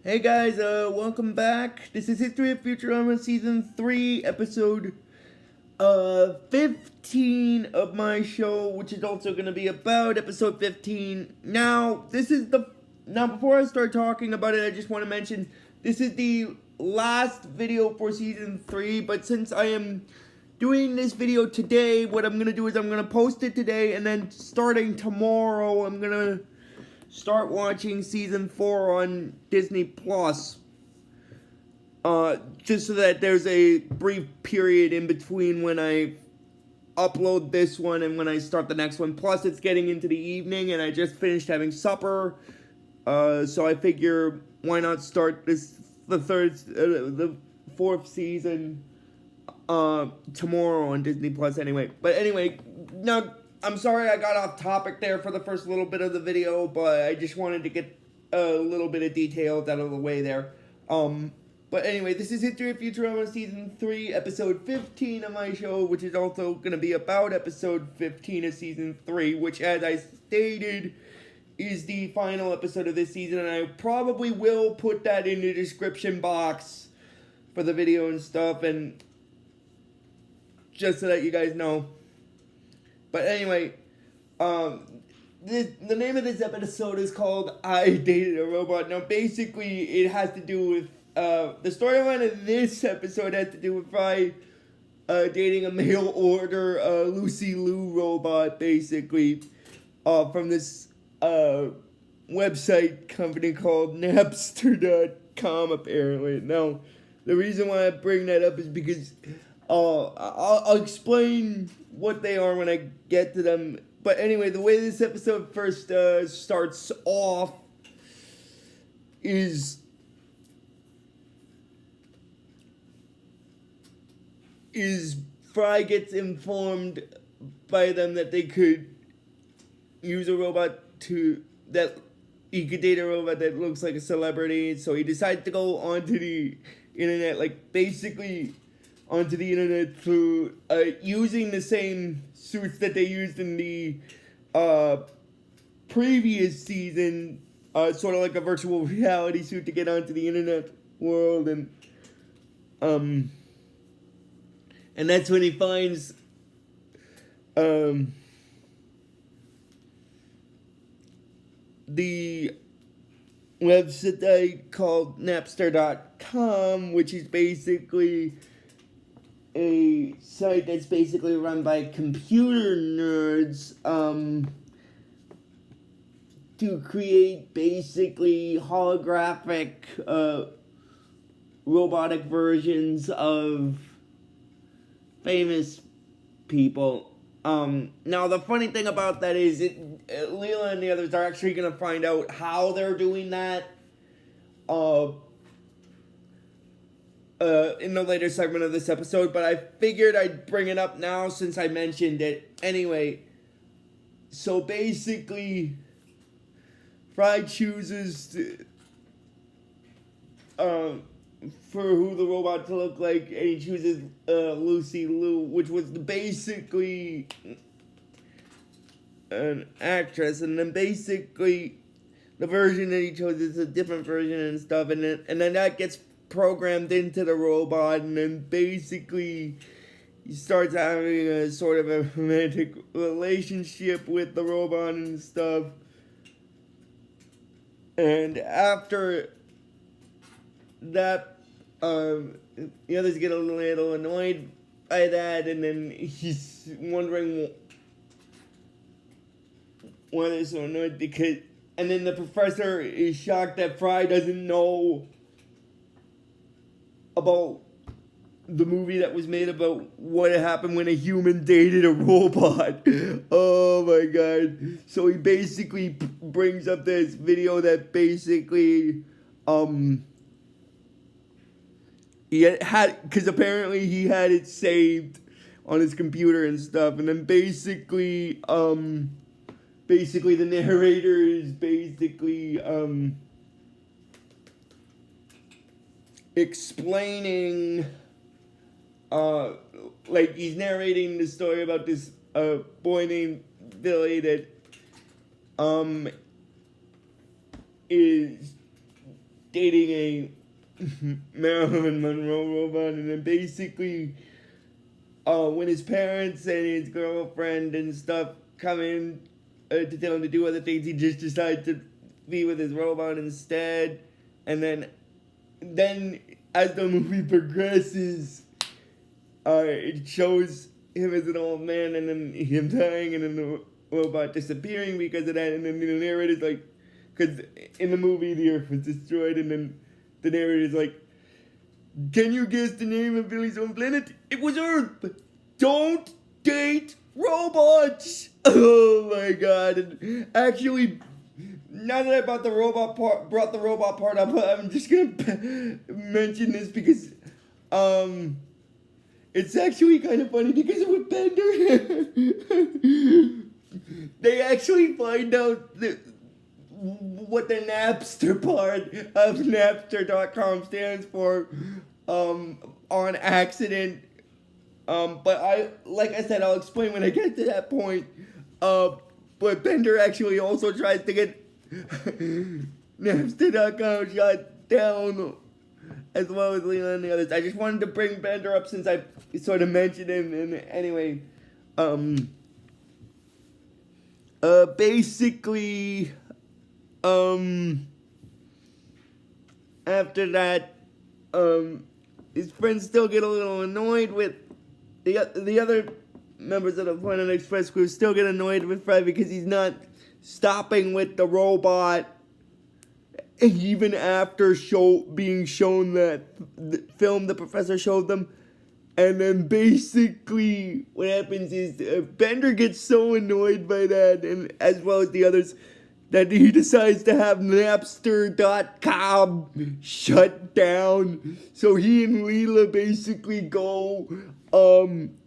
Hey guys, welcome back. This is History of Futurama Season 3, Episode 15 of my show, which is also going to be about Episode 15. Now, before I start talking about it, I just want to mention, this is the last video for Season 3, but since I am doing this video today, what I'm going to do is I'm going to post it today, and then starting tomorrow, I'm going to start watching Season 4 on Disney Plus. Just so that there's a brief period in between when I upload this one and when I start the next one. Plus, it's getting into the evening and I just finished having supper. So I figure, why not start the fourth season tomorrow on Disney Plus anyway. But anyway, now, I'm sorry I got off topic there for the first little bit of the video, but I just wanted to get a little bit of details out of the way there. But anyway, this is History of Futurama Season 3, Episode 15 of my show, which is also going to be about Episode 15 of Season 3, which, as I stated, is the final episode of this season, and I probably will put that in the description box for the video and stuff, and just so that you guys know. But anyway, the name of this episode is called I Dated a Robot. Now, basically, it has to do with, the storyline of this episode has to do with Fry dating a mail order Lucy Lou robot, basically, from this website company called Napster.com, apparently. Now, the reason why I bring that up is because I'll explain what they are when I get to them. But anyway, the way this episode first starts off is Fry gets informed by them that they could use a robot that he could date a robot that looks like a celebrity. So he decides to go onto the internet, like basically onto the internet through using the same suits that they used in the previous season, sort of like a virtual reality suit to get onto the internet world, and that's when he finds the website called Napster.com, which is basically a site that's basically run by computer nerds to create basically holographic robotic versions of famous people. Now, the funny thing about that is Leela and the others are actually going to find out how they're doing that in the later segment of this episode, but I figured I'd bring it up now since I mentioned it. Anyway, so basically, Fry chooses for who the robot to look like, and he chooses Lucy Lou, which was basically an actress, and then basically the version that he chose is a different version and stuff, and then that gets programmed into the robot, and then basically he starts having a sort of a romantic relationship with the robot and stuff. And after that, the others get a little annoyed by that, and then he's wondering why they're so annoyed, and then the professor is shocked that Fry doesn't know about the movie that was made about what happened when a human dated a robot. Oh my god. So he basically brings up this video that basically he had, because apparently he had it saved on his computer and stuff, and then basically the narrator is basically explaining, like he's narrating the story about this boy named Billy that is dating a Marilyn Monroe robot, and then basically, when his parents and his girlfriend and stuff come in to tell him to do other things, he just decides to be with his robot instead. And then as the movie progresses, it shows him as an old man, and then him dying, and then the robot disappearing because of that. And then the narrator's like, because in the movie the Earth was destroyed, and then the narrator's like, "Can you guess the name of Billy's own planet? It was Earth. Don't date robots." Oh my god! And actually, now that I brought the robot part up, I'm just gonna mention this because it's actually kind of funny because with Bender, they actually find out what the Napster part of Napster.com stands for on accident. But like I said, I'll explain when I get to that point. But Bender actually also tries to get Napster.com shut down, as well as Leon and the others. I just wanted to bring Bender up since I sort of mentioned him. And anyway, basically, after that, his friends still get a little annoyed with the other members of the Planet Express crew still get annoyed with Fred because he's not stopping with the robot even after being shown that the film the professor showed them. And then basically what happens is Bender gets so annoyed by that, and as well as the others, that he decides to have Napster.com shut down. So he and Leela basically go.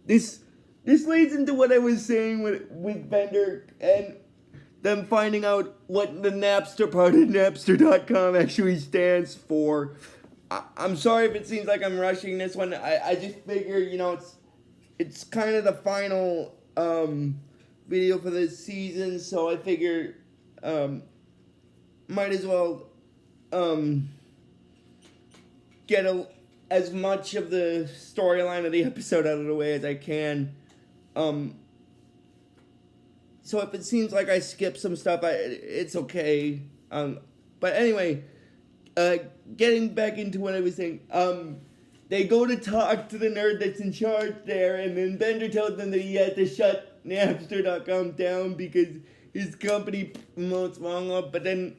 This leads into what I was saying with Bender and them finding out what the Napster part of Napster.com actually stands for. I'm sorry if it seems like I'm rushing this one. I just figure, it's kind of the final video for this season, so I figure might as well get as much of the storyline of the episode out of the way as I can. So if it seems like I skipped some stuff, it's okay. But anyway, getting back into what I was saying, they go to talk to the nerd that's in charge there, and then Bender tells them that he had to shut Napster.com down because his company promotes manga, but then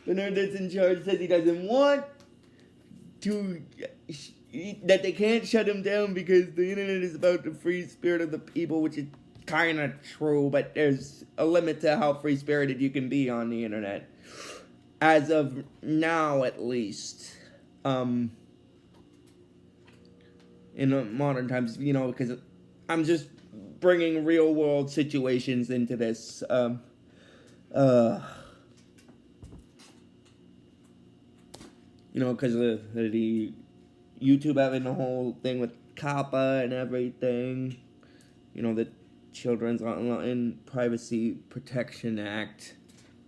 the nerd that's in charge says he doesn't want to, that they can't shut him down because the internet is about the free spirit of the people, which is kind of true, but there's a limit to how free-spirited you can be on the internet. As of now, at least. In modern times, because I'm just bringing real-world situations into this. Because of the YouTube having the whole thing with COPPA and everything. The Children's Online Privacy Protection Act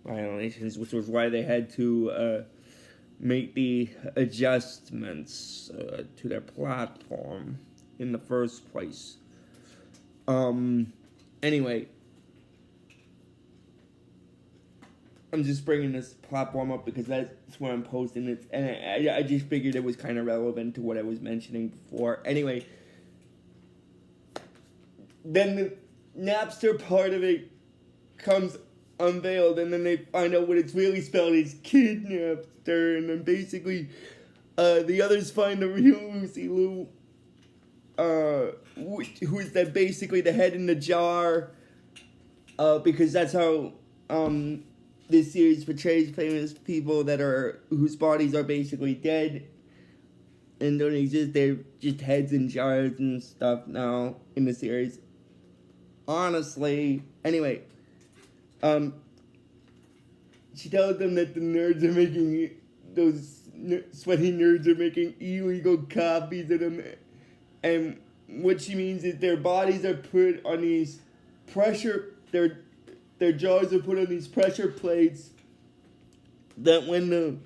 violations, which was why they had to make the adjustments to their platform in the first place. Anyway, I'm just bringing this platform up because that's where I'm posting it, and I just figured it was kind of relevant to what I was mentioning before. Anyway, then the Napster part of it comes unveiled, and then they find out what it's really spelled is Kid Napster, and then basically the others find the real Lucy Liu, who is basically the head in the jar, because that's how this series portrays famous people whose bodies are basically dead and don't exist. They're just heads in jars and stuff now in the series. Honestly, anyway, she tells them that the nerds are making, those sweaty nerds are making illegal copies of them, and what she means is their bodies are put on these their jaws are put on these pressure plates that when the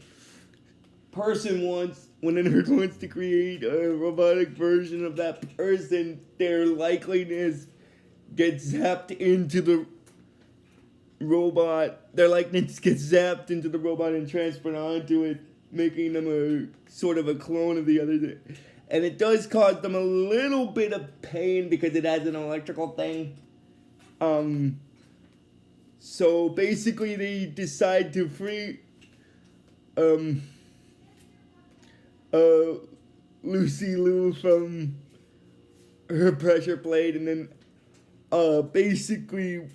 when a nerd wants to create a robotic version of that person, their likeliness gets zapped into the robot. Their likeness gets zapped into the robot and transferred onto it, making them a sort of a clone of the other. And it does cause them a little bit of pain because it has an electrical thing. So basically they decide to free Lucy Liu from her pressure plate, and then basically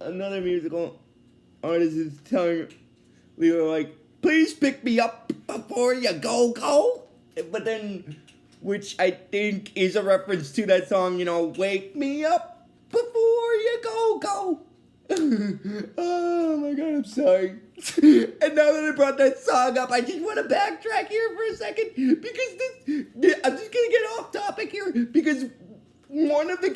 another musical artist is telling Leo, like, please pick me up before you go. But then, which I think is a reference to that song, wake me up before you go. Oh my god, I'm sorry. And now that I brought that song up, I just want to backtrack here for a second, because I'm just gonna get off topic here, because one of the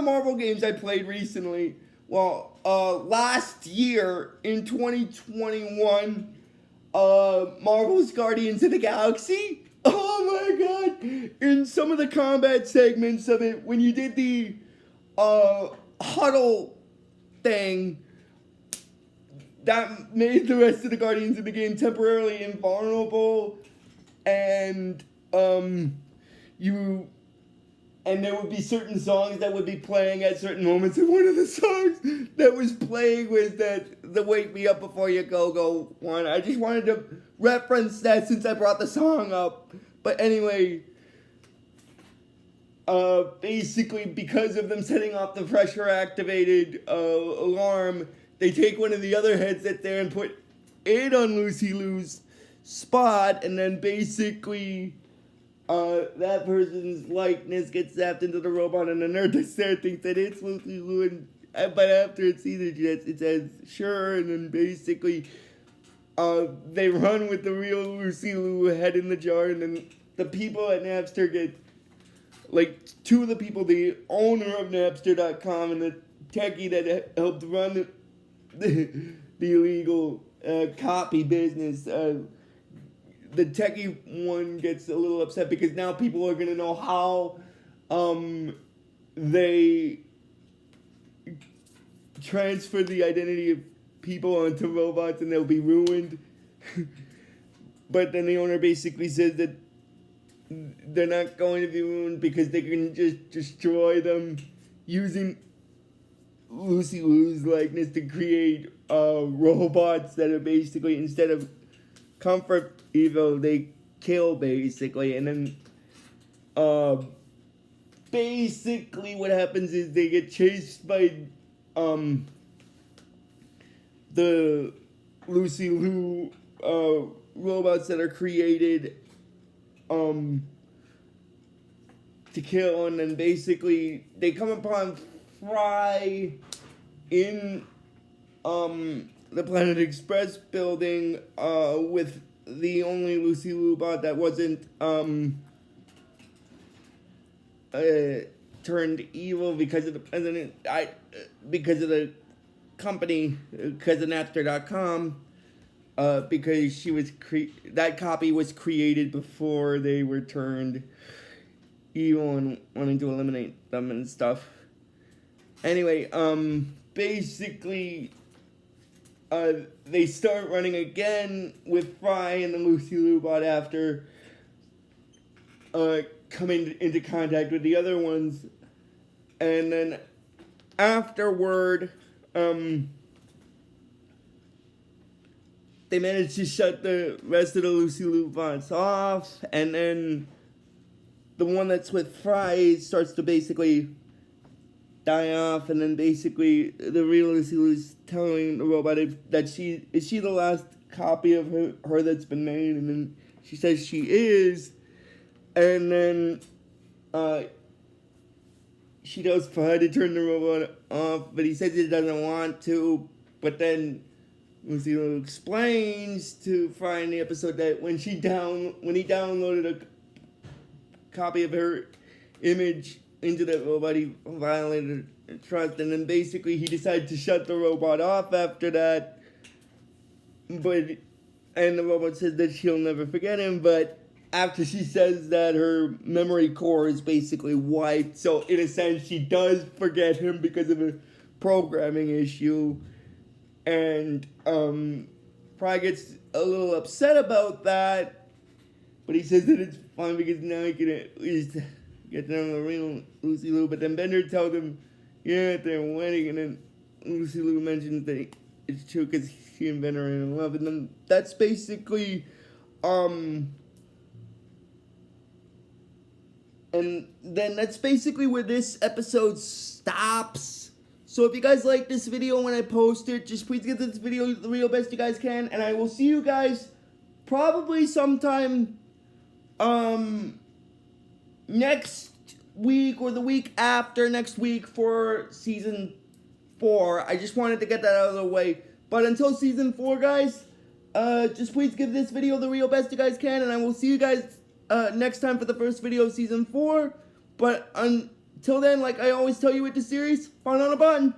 Marvel games I played recently, last year in 2021, Marvel's Guardians of the Galaxy. Oh my god! In some of the combat segments of it, when you did the huddle thing, that made the rest of the Guardians of the game temporarily invulnerable, and there would be certain songs that would be playing at certain moments, and one of the songs that was playing was the Wake Me Up Before You Go one. I just wanted to reference that since I brought the song up. But anyway, basically because of them setting off the pressure-activated alarm, they take one of the other headsets there and put it on Lucy Liu's spot, and then basically that person's likeness gets zapped into the robot, and the nerd that's there thinks that it's Lucy Liu, but after it sees it says sure, and then basically they run with the real Lucy Liu head in the jar, and then the people at Napster get, like, two of the people, the owner of Napster.com and the techie that helped run the illegal copy business, the techie one gets a little upset because now people are going to know how they transfer the identity of people onto robots, and they'll be ruined. But then the owner basically says that they're not going to be ruined because they can just destroy them using Lucy Liu's likeness to create robots that are basically, instead of comfort evil, they kill, basically. And then basically what happens is they get chased by the Lucy Liu robots that are created to kill, and then basically they come upon Fry in the Planet Express building with the only Lucy Liu bot that wasn't turned evil because of the president, because of the company, because of Napster.com, because she was that copy was created before they were turned evil and wanting to eliminate them and stuff. Anyway, basically, they start running again with Fry and the Lucy Liu bot after coming into contact with the other ones, and then afterward, they managed to shut the rest of the Lucy Liu bots off, and then the one that's with Fry starts to basically die off, and then basically the real Lucy Liu is telling the robot that she the last copy of her that's been made, and then she says she is, and then she tells Fry to turn the robot off, but he says he doesn't want to, but then Lucy Liu explains to Fry in the episode that when he downloaded a copy of her image into the robot, he violated trust, and then basically he decided to shut the robot off after that, but And the robot says that she'll never forget him, but after she says that, her memory core is basically wiped. So in a sense, she does forget him because of a programming issue. And Fry gets a little upset about that, but he says that it's fine because now he can at least get down the real Lucy Liu. But then Bender tells him, yeah, at their wedding, and then Lucy Liu mentions that it's true because she and Bender are in love, and then that's basically, and then that's basically where this episode stops. So if you guys like this video when I post it, just please give this video the real best you guys can, and I will see you guys probably sometime next week or the week after next week for season 4. I just wanted to get that out of the way. But until season 4, guys, just please give this video the real best you guys can, and I will see you guys next time for the first video of season 4. But until then, like I always tell you with the series, fun on a button.